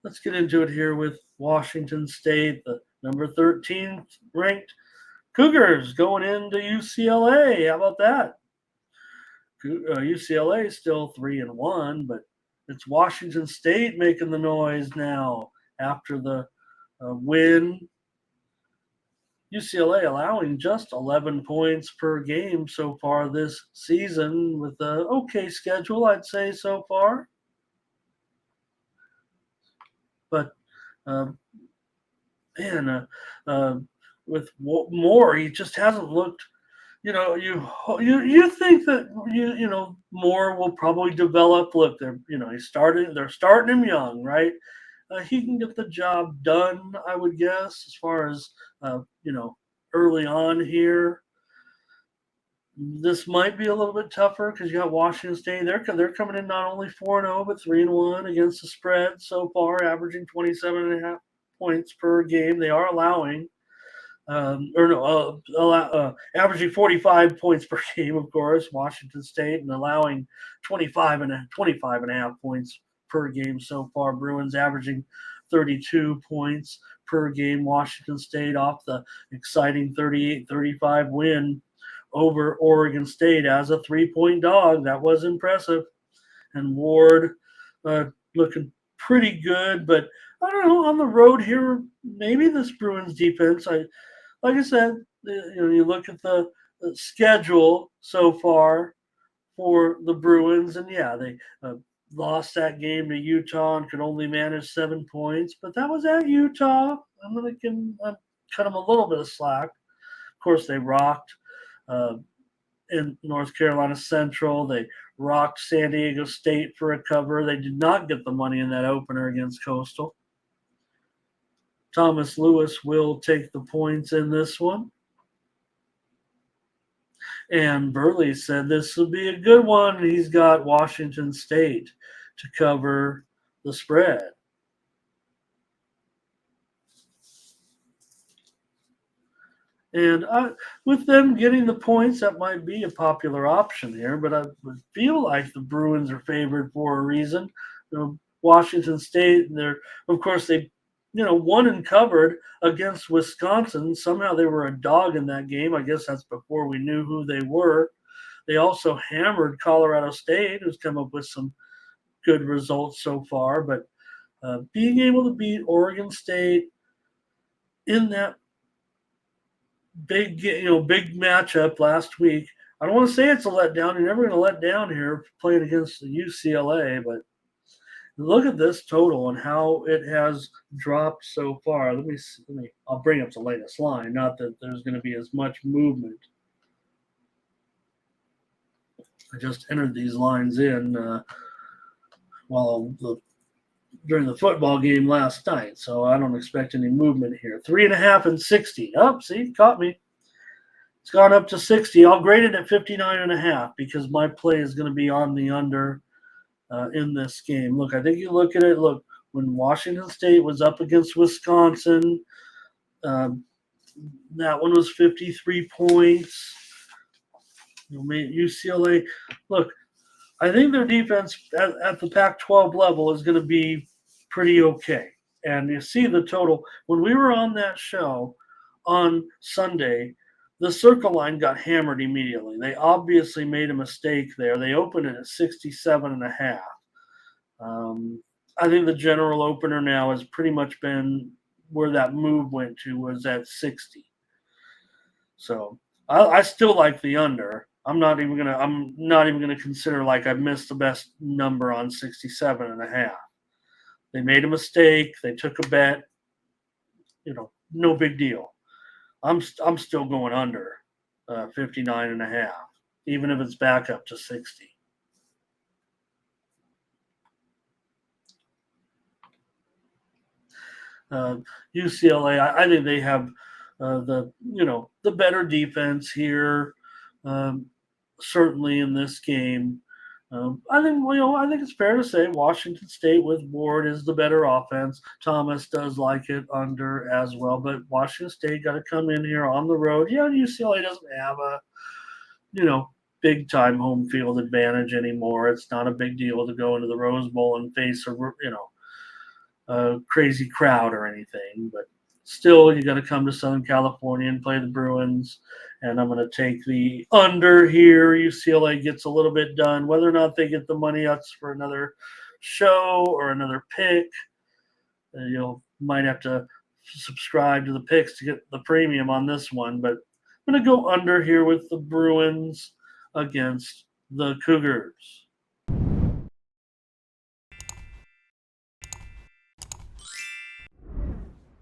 let's get into it here with Washington State, the number 13th ranked Cougars going into UCLA. How about that? UCLA is still 3-1, but it's Washington State making the noise now after the win. UCLA allowing just 11 points per game so far this season with an okay schedule, I'd say, so far. But, man, with Moore, he just hasn't looked. You think that Moore will probably develop. Look, they're starting him young, right? He can get the job done, I would guess, as far as early on here. This might be a little bit tougher because you got Washington State. They're coming in not only 4-0 but 3-1 against the spread so far, averaging 27.5 points per game. They are allowing. Averaging 45 points per game, of course, Washington State, and allowing 25.5 points per game so far. Bruins averaging 32 points per game. Washington State off the exciting 38-35 win over Oregon State as a 3-point dog. That was impressive. And Ward looking pretty good, but I don't know, on the road here, maybe this Bruins defense, like I said, you look at the schedule so far for the Bruins, and yeah, they lost that game to Utah and could only manage 7 points, but that was at Utah. I'm going to cut them a little bit of slack. Of course, they rocked in North Carolina Central. They rocked San Diego State for a cover. They did not get the money in that opener against Coastal. Thomas Lewis will take the points in this one. And Burley said this will be a good one. He's got Washington State to cover the spread. And with them getting the points, that might be a popular option here, but I would feel like the Bruins are favored for a reason. Washington State, of course, they won and covered against Wisconsin. Somehow they were a dog in that game. I guess that's before we knew who they were. They also hammered Colorado State, who's come up with some good results so far. But being able to beat Oregon State in that big matchup last week, I don't want to say it's a letdown. You're never going to let down here playing against the UCLA, but look at this total and how it has dropped so far. I'll bring up the latest line. Not that there's going to be as much movement. I just entered these lines in during the football game last night, so I don't expect any movement here. 3.5 and 60. Oh, see, caught me. It's gone up to 60. I'll grade it at 59.5 because my play is going to be on the under in this game. Look, I think you look at it. Look, when Washington State was up against Wisconsin, that one was 53 points. UCLA, look, I think their defense at the Pac-12 level is going to be pretty okay. And you see the total. When we were on that show on Sunday, the circle line got hammered immediately. They obviously made a mistake there. They opened it at 67.5. I think the general opener now has pretty much been where that move went to, was at 60. So I still like the under. I'm not even gonna consider like I missed the best number on 67.5. They made a mistake. They took a bet. No big deal. I'm still going under 59.5, even if it's back up to 60. UCLA, I think they have the better defense here. Certainly in this game, I think it's fair to say Washington State with Ward is the better offense. Thomas does like it under as well, but Washington State got to come in here on the road. Yeah, UCLA doesn't have a big time home field advantage anymore. It's not a big deal to go into the Rose Bowl and face a crazy crowd or anything, but still, you got to come to Southern California and play the Bruins. And I'm going to take the under here. UCLA gets a little bit done. Whether or not they get the money, that's for another show or another pick. You'll might have to subscribe to the picks to get the premium on this one. But I'm going to go under here with the Bruins against the Cougars.